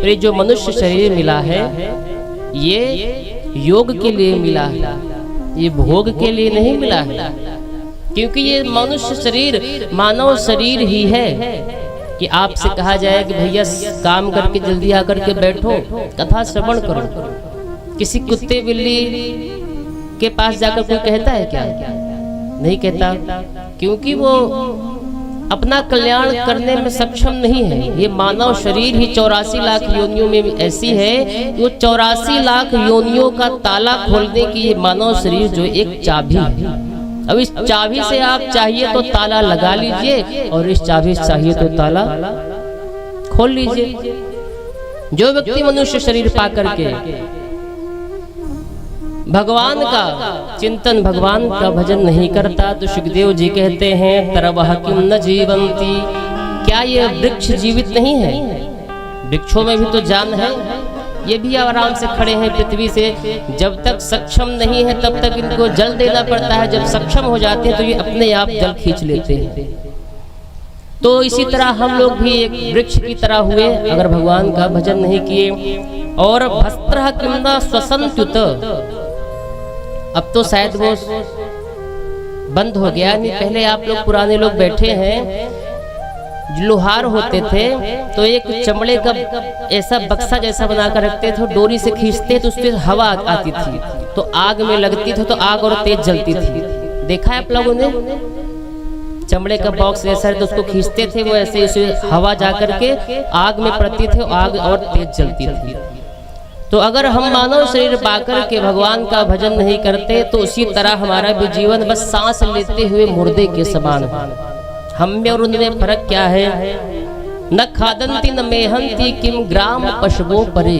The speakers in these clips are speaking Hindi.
और ये जो मनुष्य शरीर मिला है ये योग के लिए मिला है, ये भोग के लिए नहीं मिला है। क्योंकि ये मनुष्य शरीर मानव शरीर ही है कि आपसे कहा जाए कि भैया काम करके जल्दी आकर के बैठो, कथा श्रवण करो। किसी कुत्ते बिल्ली के पास जाकर कोई कहता है क्या? नहीं कहता, क्योंकि वो अपना कल्याण करने में सक्षम नहीं है। ये मानव शरीर ही 84 लाख योनियों में ऐसी है, वो 84 लाख योनियों का ताला खोलने की ये मानव शरीर जो एक चाबी है। अब इस चाबी से आप चाहिए तो ताला लगा लीजिए और इस चाबी से चाहिए तो ताला खोल लीजिए। जो व्यक्ति मनुष्य शरीर पा करके भगवान का चिंतन, भगवान का भजन नहीं करता, तो सुखदेव जी कहते हैं तरवह किम न जीवंती, क्या ये वृक्ष जीवित नहीं है? वृक्षों में भी तो जान है, ये भी आराम से खड़े हैं पृथ्वी से। जब तक सक्षम नहीं है तब तक इनको जल देना पड़ता है, जब सक्षम हो जाते हैं तो ये अपने आप जल खींच लेते हैं। तो इसी तरह हम लोग भी एक वृक्ष की तरह हुए अगर भगवान का भजन नहीं किए। और भस्त्र किम न स्वसंत्युत, अब तो शायद वो बंद हो गया, नहीं पहले आप लोग पुराने लोग बैठे हैं, लोहार होते थे तो एक चमड़े का ऐसा बक्सा जैसा बनाकर रखते थे, डोरी से खींचते तो उससे हवा आती थी, तो आग में लगती थी तो आग और तेज जलती थी। देखा है आप लोगों ने? चमड़े का बॉक्स जैसा है तो उसको खींचते थे, वो ऐसे उसे हवा जा करके आग में पड़ती थी, आग और तेज जलती थी। तो अगर हम मानव शरीर पाकर के भगवान का भजन नहीं करते तो उसी तरह हमारा भी जीवन बस सांस लेते हुए मुर्दे के समान है। हम में और उनमें फर्क क्या है? न खादंती न मेहंती किम ग्राम पशुओं परे।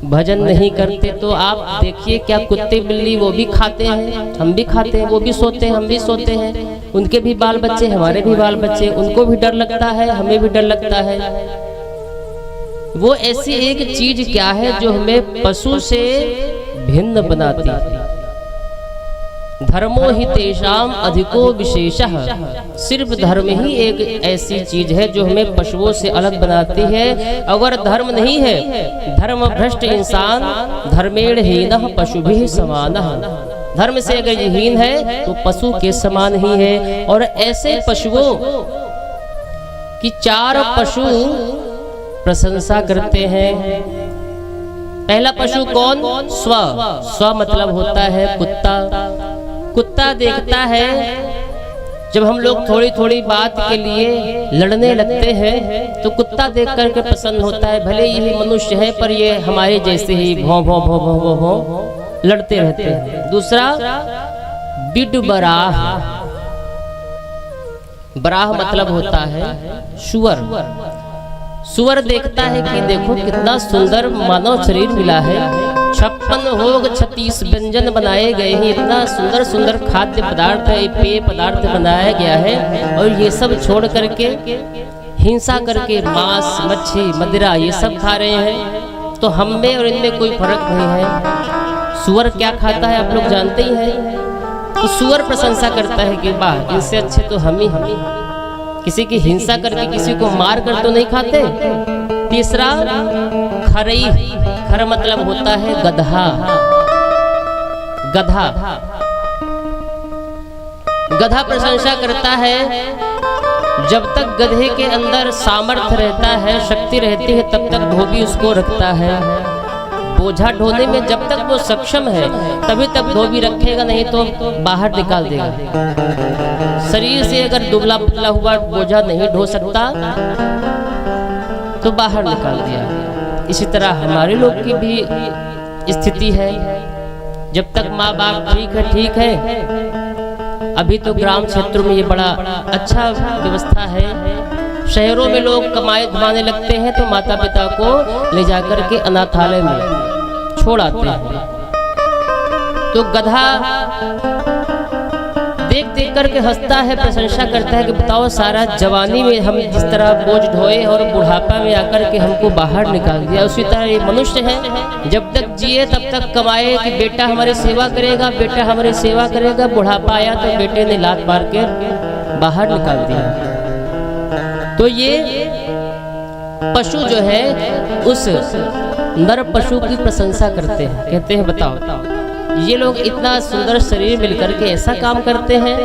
भजन नहीं करते तो आप देखिए क्या कुत्ते बिल्ली वो भी खाते हैं, हम भी खाते हैं, वो भी सोते हैं, हम भी सोते हैं, उनके भी बाल बच्चे, हमारे भी बाल बच्चे, उनको भी डर लगता है, हमें भी डर लगता है। वो ऐसी एक चीज क्या है जो हमें पशु से भिन्न बनाती है? धर्मो ही तेषाम अधिको विशेषः, सिर्फ धर्म ही एक ऐसी चीज है जो हमें पशुओं से अलग बनाती है। अगर धर्म नहीं है, धर्म भ्रष्ट इंसान धर्मेण हीनः पशुभिः समानः, धर्म से अगर हीन है तो पशु के समान ही है। और ऐसे पशुओं की चार पशु प्रशंसा करते हैं। पहला पशु कौन? स्व। स्व मतलब होता है कुत्ता। कुत्ता देखता है जब हम लोग थोड़ी थोड़ी बात के लिए लड़ने लगते हैं तो कुत्ता देख करके प्रसन्न होता है, भले ये मनुष्य है पर ये हमारे जैसे ही भौं भौं भौं भौं भौं भौं लड़ते रहते हैं। दूसरा बिडबराह। बराह मतलब होता है सुअर। सुअर देखता है कि देखो कितना सुंदर मानव शरीर मिला है, 56 भोग 36 व्यंजन बनाए गए हैं, इतना सुंदर सुंदर खाद्य पदार्थ पेय पदार्थ बनाया गया है, और ये सब छोड़ करके हिंसा करके मांस मच्छी मदिरा ये सब खा रहे हैं। तो हम में और इनमें कोई फर्क नहीं है। सुअर क्या खाता है आप लोग जानते ही हैं। तो सुअर प्रशंसा करता है कि वाह इनसे अच्छे तो हम ही किसी की हिंसा करके किसी को मार कर तो नहीं खाते। तीसरा खरई। खर मतलब होता है गधा। गधा गधा प्रशंसा करता है जब तक गधे के अंदर सामर्थ्य रहता है, शक्ति रहती है, तब तक धोबी उसको रखता है। बोझा ढोने में जब तक वो सक्षम है तभी तक धोबी रखेगा, नहीं तो बाहर निकाल देगा। शरीर से अगर दुबला पतला हुआ बोझा नहीं ढो सकता तो बाहर निकाल दिया। इसी तरह हमारे लोग की भी स्थिति है। जब तक माँ बाप ठीक है। अभी तो ग्राम क्षेत्रों में ये बड़ा अच्छा व्यवस्था है। शहरों में लोग कमाए धमाने लगते हैं तो माता पिता को ले जाकर के अनाथालय में छोड़ आते हैं। तो गधा देख देख करके हंसता है, प्रशंसा करता है कि बताओ सारा जवानी में हम जिस तरह बोझ ढोए और बुढ़ापा में आकर के हमको बाहर निकाल दिया, उसी तरह ये मनुष्य है जब तक जिए तब तक कमाए कि बेटा हमारी सेवा करेगा, बेटा हमारी सेवा करेगा। बुढ़ापा आया तो बेटे ने लात मार के बाहर निकाल दिया। तो ये पशु जो है उस नर पशु की प्रशंसा करते हैं, कहते हैं बताओ ये लोग इतना सुंदर शरीर मिलकर के ऐसा काम करते हैं।